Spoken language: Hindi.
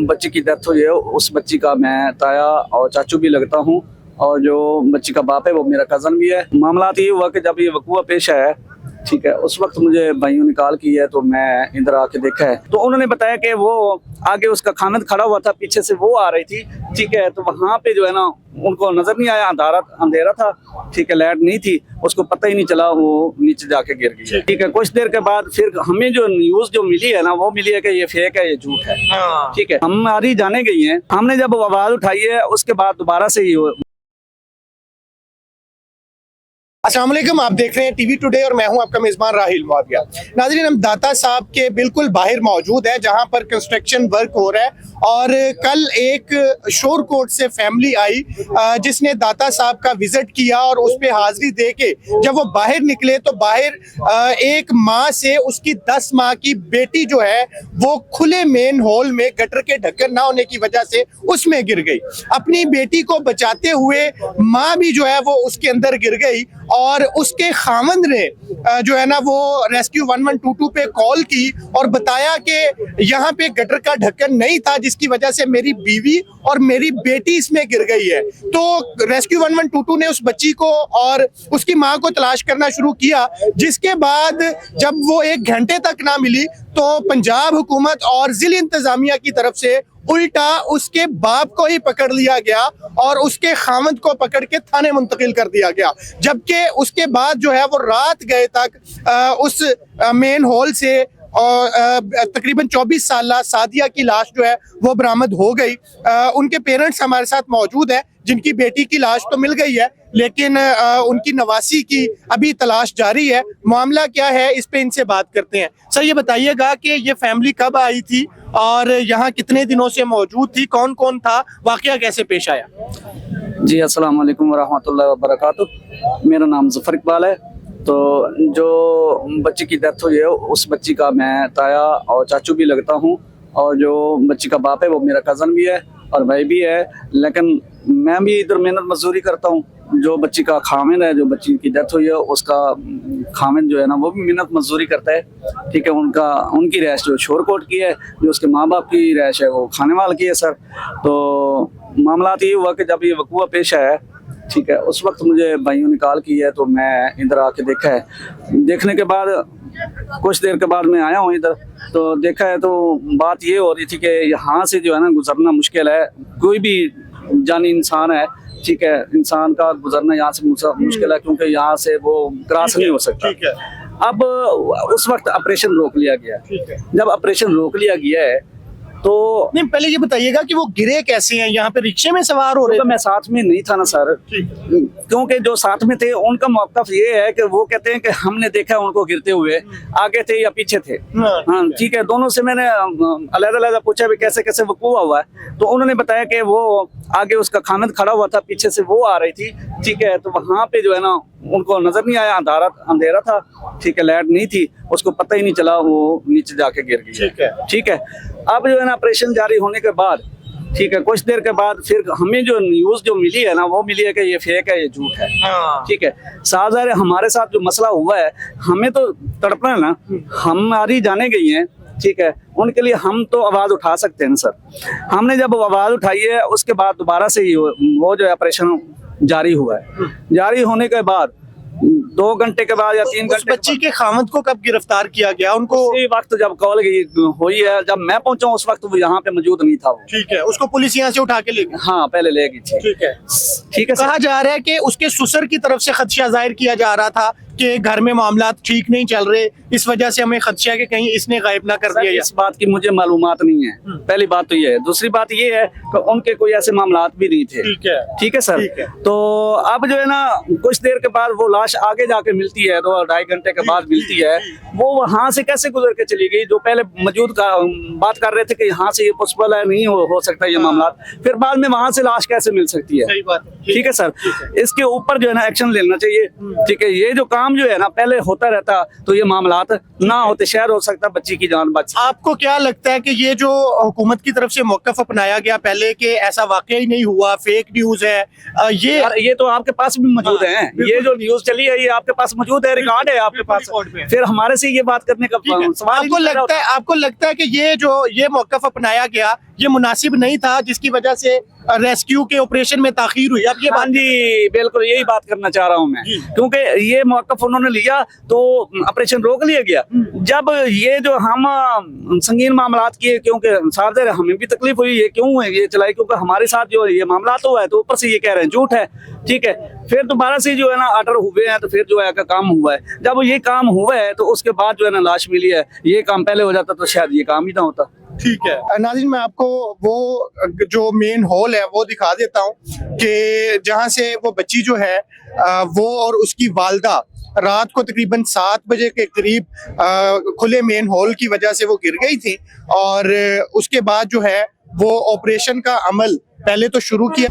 बच्ची की डेथ हुई है उस बच्ची का मैं ताया और चाचू भी लगता हूँ, और जो बच्ची का बाप है वो मेरा कज़न भी है। मामला ये हुआ कि जब ये वकूआ पेश आया, ठीक है, उस वक्त मुझे भाइयों ने कॉल की है तो मैं इधर आके देखा है, तो उन्होंने बताया कि वो आगे उसका खामिद खड़ा हुआ था, पीछे से वो आ रही थी, ठीक है, तो वहाँ पे जो है ना उनको नजर नहीं आया, अंधेरा था, ठीक है, लाइट नहीं थी, उसको पता ही नहीं चला, वो नीचे जाके गिर गई, ठीक है। कुछ देर के बाद फिर हमें जो न्यूज जो मिली है ना वो मिली है कि ये फेक है, ये झूठ है, ठीक है। हमारी जाने गई है, हमने जब आवाज उठाई है उसके बाद दोबारा से ये अस्सलाम वालेकुम, आप देख रहे हैं टीवी टुडे और मैं हूं आपका मेजबान राहिल मुआविया। नाज़रीन, हम दाता साहब के बिल्कुल बाहर मौजूद है जहां पर कंस्ट्रक्शन वर्क हो रहा है, और कल एक शोर कोट से फैमिली आई जिसने दाता साहब का विजिट किया, और उस पर हाजिरी दे के जब वो बाहर निकले तो बाहर एक माँ से उसकी 10 माह की बेटी जो है वो खुले मेन हॉल में गटर के ढक्कन ना होने की वजह से उसमें गिर गई। अपनी बेटी को बचाते हुए माँ भी जो है वो उसके अंदर गिर गई, और उसके खामंद ने जो है ना वो रेस्क्यू 1122 पे कॉल की और बताया कि यहाँ पे गटर का ढक्कन नहीं था जिसकी वजह से मेरी बीवी और मेरी बेटी इसमें गिर गई है। तो रेस्क्यू 1122 ने उस बच्ची को और उसकी माँ को तलाश करना शुरू किया, जिसके बाद जब वो 1 घंटे तक ना मिली तो पंजाब हुकूमत और जिला इंतजामिया की तरफ से उल्टा उसके बाप को ही पकड़ लिया गया और उसके खामद को पकड़ के थाने मुंतकिल कर दिया गया। जबकि उसके बाद जो है वो रात गए तक उस मेन हॉल से और तकरीबन 24 साल सादिया की लाश जो है वो बरामद हो गई। उनके पेरेंट्स हमारे साथ मौजूद हैं, जिनकी बेटी की लाश तो मिल गई है लेकिन उनकी नवासी की अभी तलाश जारी है। मामला क्या है इस पे इनसे बात करते हैं। सर, ये बताइएगा कि ये फैमिली कब आई थी और यहाँ कितने दिनों से मौजूद थी, कौन कौन था, वाकया कैसे पेश आया? जी, अस्सलाम वालेकुम वरहमतुल्लाहि वबरकातुहू। मेरा नाम ज़फ़र इकबाल है। तो जो बच्ची की डेथ हुई है उस बच्ची का मैं ताया और चाचू भी लगता हूँ, और जो बच्ची का बाप है वो मेरा कज़न भी है और भाई भी है, लेकिन मैं भी इधर मेहनत मजदूरी करता हूँ। जो बच्ची का खामिद है, जो बच्ची की डेथ हुई है उसका खामिद जो है ना वो भी मेहनत मजदूरी करता है, ठीक है। उनकी रैश जो शोरकोट की है, जो उसके माँ बाप की रैश है वो खानेवाल की है सर। तो मामला ये हुआ कि जब ये वकूआ पेश आया, ठीक है, उस वक्त मुझे भाइयों ने कॉल की है तो मैं इधर आके देखा है। देखने के बाद कुछ देर के बाद मैं आया हूँ इधर, तो देखा है तो बात ये हो रही थी कि यहाँ से जो है ना गुजरना मुश्किल है, कोई भी जानी इंसान है, ठीक है, इंसान का गुजरना यहाँ से मुश्किल है क्योंकि यहाँ से वो क्रॉस नहीं हो सकता। ठीक है। अब उस वक्त ऑपरेशन रोक लिया गया। जब ऑपरेशन रोक लिया गया है तो नहीं, पहले ये बताइएगा कि वो गिरे कैसे हैं? यहाँ पे रिक्शे में सवार हो रहे तो मैं साथ में नहीं था ना सर, क्योंकि जो साथ में थे उनका मौक़िफ़ ये है कि वो कहते हैं कि हमने देखा उनको गिरते हुए, आगे थे या पीछे थे। हाँ, ठीक है। दोनों से मैंने अलग-अलग पूछा भी कैसे कैसे वकूआ हुआ है, तो उन्होंने बताया कि वो आगे उसका खामिद खड़ा हुआ था, पीछे से वो आ रही थी, ठीक है, तो वहाँ पे जो है ना उनको नजर नहीं आया, अंधेरा था, ठीक है, लाइट नहीं थी, उसको पता ही नहीं चला, वो नीचे जाके गिर गई, ठीक है। अब जो है ना ऑपरेशन जारी होने के बाद, ठीक है, कुछ देर के बाद फिर हमें जो न्यूज जो मिली है ना वो मिली है कि ये फेक है, ये झूठ है, ठीक है। साझा हमारे साथ जो मसला हुआ है, हमें तो तड़पना है ना, हमारी जाने गई हैं, ठीक है, उनके लिए हम तो आवाज उठा सकते हैं सर। हमने जब आवाज उठाई है उसके बाद दोबारा से वो जो ऑपरेशन जारी हुआ है। जारी होने के बाद 2 घंटे के बाद या 3 घंटे बच्ची के खामद को कब गिरफ्तार किया गया? उनको उसी वक्त जब कॉल हुई है, जब मैं पहुंचा उस वक्त वो यहाँ पे मौजूद नहीं था वो। ठीक है, उसको पुलिस यहाँ से उठा के ले गई? हाँ, पहले ले गई थी। ठीक है, ठीक है। कहा जा रहा है कि उसके ससुर की तरफ से खदशा जाहिर किया जा रहा था कि घर में मामला ठीक नहीं चल रहे, इस वजह से हमें खदशा है कि कहीं इसने गायब ना कर दिया। इस बात की मुझे मालूमात नहीं है, पहली बात तो ये है। दूसरी बात ये है कि उनके कोई ऐसे मामलात भी नहीं थे। ठीक है सर। तो अब जो है ना कुछ देर के बाद वो लाश आगे जाके मिलती है, 2-2.5 घंटे के बाद मिलती है। वो वहां से कैसे गुजर के चली गई? जो पहले मौजूद का बात कर रहे थे कि यहाँ से ये पॉसिबल है, नहीं हो सकता ये मामला, फिर बाद में वहां से लाश कैसे मिल सकती है? ठीक है सर, इसके ऊपर जो है ना एक्शन लेना चाहिए। ठीक है, ये जो काम जो है ना पहले होता रहता तो ये मामलात ना होते, शायद हो सकता बच्ची की जान बच। आपको क्या लगता है कि ये जो हुकूमत की तरफ से मौक़िफ़ अपनाया गया पहले कि ऐसा वाकया ही नहीं हुआ, फेक न्यूज है, ये तो आपके पास भी मौजूद है। ये जो न्यूज चली है ये आपके पास मौजूद है, रिकॉर्ड है आपके पास, फिर हमारे से ये बात करने का सवाल। आपको लगता है कि ये मौक़िफ़ अपनाया गया ये मुनासिब नहीं था, जिसकी वजह से रेस्क्यू के ऑपरेशन में ताखीर हुई? आप ये हाँ बात जी, बिल्कुल यही बात करना चाह रहा हूँ मैं, क्योंकि ये मौक़िफ़ उन्होंने लिया तो ऑपरेशन रोक लिया गया। जब ये जो हम संगीन मामलात किए, क्योंकि साथ हमें भी तकलीफ हुई, ये क्यों है ये चलाई, क्योंकि हमारे साथ जो ये मामलात हुआ है तो ऊपर से ये कह रहे हैं झूठ है, ठीक है। फिर दोबारा से जो है ना ऑर्डर हुए हैं, तो फिर जो है का काम हुआ है। जब ये काम हुआ है तो उसके बाद जो है ना लाश मिली है। ये काम पहले हो जाता तो शायद ये काम ही ना होता। ठीक है नाज़रीन, मैं आपको वो जो मेन हॉल है वो दिखा देता हूँ कि जहाँ से वो बच्ची जो है वो और उसकी वालदा रात को तकरीबन 7 बजे के करीब खुले मेन हॉल की वजह से वो गिर गई थी, और उसके बाद जो है वो ऑपरेशन का अमल पहले तो शुरू किया।